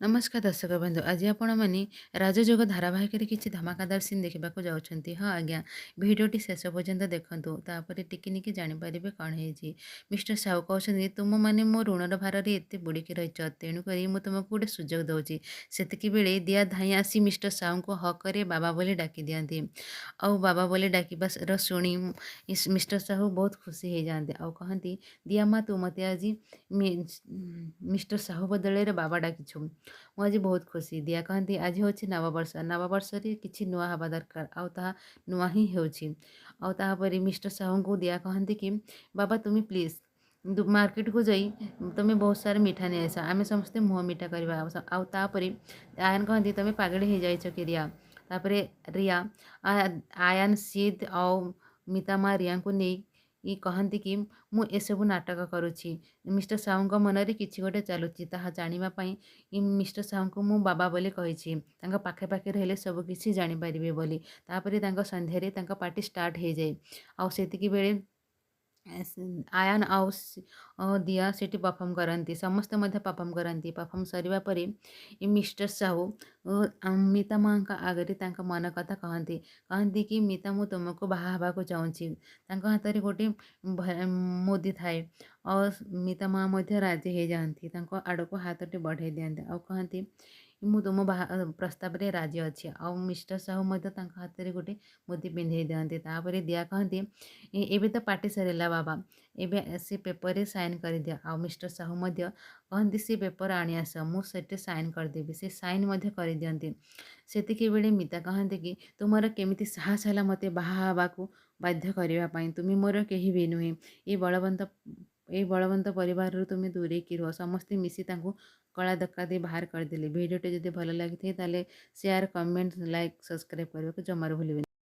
नमस्कार दर्शक बंधु आज आपण मैंने राजयोग धारावाहिक किसी धमाकादार सीन देखा जाऊँगी। हाँ आज्ञा भिडटी शेष पर्यंत देखूँ तापर टिकी जापर कौन है। मिस्टर साहू कहते तुम मैंने मो ऋणर भार एत बुड़िकी रही तेणुक मुझे तुमको गोटे सुजोग दूसरी से बेले दिया धाई आसी मिस्टर साहू को हकरे बाबा बोली डाकी दिखाती आउ बाबा बोली डाकवा शुणी मिस्टर साहू बहुत खुशी हो जाते आउ कहती दिया माँ तू मत आज मिस्टर साहू बदल बाबा डाकिछु ମୁଁ ଆଜି ବହୁତ ଖୁସି। ଦିଆ କହନ୍ତି ଆଜି ହେଉଛି ନବବର୍ଷ। ନବବର୍ଷରେ କିଛି ନୂଆ ହେବା ଦରକାର ଆଉ ତାହା ନୂଆ ହିଁ ହେଉଛି। ଆଉ ତାପରେ ମିଷ୍ଟର ସାହୁଙ୍କୁ ଦିଆ କହନ୍ତି କି ବାବା ତୁମେ ପ୍ଲିଜ୍ ମାର୍କେଟକୁ ଯାଇ ତୁମେ ବହୁତ ସାରା ମିଠା ନେଇ ଆସ ଆମେ ସମସ୍ତେ ମୁହଁ ମିଠା କରିବା। ଆଉ ତାପରେ ଆୟାନ କହନ୍ତି ତୁମେ ପାଗଳି ହେଇଯାଇଛ କି ରିୟା। ତାପରେ ରିୟା ଆୟାନ ସିଦ୍ ଆଉ ମିତା ମା ରିୟାଙ୍କୁ ନେଇ कहती कि ମୁଁ ଏସବୁ ନାଟକ କରୁଛି। ମିଷ୍ଟର ସାହୁଙ୍କ ମନରେ କିଛି ଗୋଟେ ଚାଲୁଛି ତାହା ଜାଣିବା ପାଇଁ ମିଷ୍ଟର ସାହୁଙ୍କୁ ମୁଁ ବାବା ବୋଲି କହିଛି। ତାଙ୍କ ପାଖେ ପାଖେ ରହିଲେ ସବୁ କିଛି ଜାଣିପାରିବେ ବୋଲି। ତାପରେ ତାଙ୍କ ସନ୍ଧ୍ୟାରେ ତାଙ୍କ ପାର୍ଟି ଷ୍ଟାର୍ଟ ହେଇଯାଏ। ଆଉ ସେତିକି ବେଳେ ଆୟାନ ଆଉ ଦିଆ ସେଠି ପରଫର୍ମ କରନ୍ତି। ସମସ୍ତେ ମଧ୍ୟ ପରଫର୍ମ କରନ୍ତି। ପରଫର୍ମ ସରିବା ପରେ ମିଷ୍ଟର ସାହୁ ମିତା ମାଙ୍କ ଆଗରେ ତାଙ୍କ ମନ କଥା କହନ୍ତି କି ମିତା ମୁଁ ତୁମକୁ ବାହା ହେବାକୁ ଚାହୁଁଛି। ତାଙ୍କ ହାତରେ ଗୋଟେ ମୁଦି ଥାଏ ଆଉ ମିତା ମା ମଧ୍ୟ ରାଜି ହେଇଯାଆନ୍ତି। ତାଙ୍କ ଆଡ଼କୁ ହାତଟି ବଢ଼େଇ ଦିଅନ୍ତି ଆଉ କହନ୍ତି ମୁଁ ତୁମ ପ୍ରସ୍ତାବରେ ରାଜି ଅଛି। ଆଉ ମିଷ୍ଟର ସାହୁ ମଧ୍ୟ ତାଙ୍କ ହାତରେ ଗୋଟେ ମୁଦି ପିନ୍ଧେଇ ଦିଅନ୍ତି। ତାପରେ ଦିଆ କହନ୍ତି ଏବେ ତ ପାର୍ଟି ସରିଲା ବାବା ଏବେ ସେ ପେପରରେ ସାଇନ୍ କରିଦିଅ। ଆଉ ମିଷ୍ଟର ସାହୁ ମଧ୍ୟ କହନ୍ତି ସେ ପେପର ଆଣି ଆସ ମୁଁ ସେଠି ସାଇନ୍ କରିଦେବି। ସେ ସାଇନ୍ ମଧ୍ୟ କରିଦିଅନ୍ତି। ସେତିକି ବେଳେ ମିତା କହନ୍ତି କି ତୁମର କେମିତି ସାହସ ହେଲା ମୋତେ ବାହା ହେବାକୁ ବାଧ୍ୟ କରିବା ପାଇଁ। ତୁମେ ମୋର କେହି ବି ନୁହେଁ। ଏଇ ବଳବନ୍ତ ପରିବାରରୁ ତୁମେ ଦୂରେଇକି ରୁହ। ସମସ୍ତେ ମିଶି ତାଙ୍କୁ କଳା ଧକ୍କା ଦେଇ ବାହାର କରିଦେଲେ। ଭିଡ଼ିଓଟି ଯଦି ଭଲ ଲାଗିଥାଏ ତାହେଲେ ସେୟାର କମେଣ୍ଟ ଲାଇକ୍ ସବସ୍କ୍ରାଇବ୍ କରିବାକୁ ଜମାରୁ ଭୁଲିବେନି।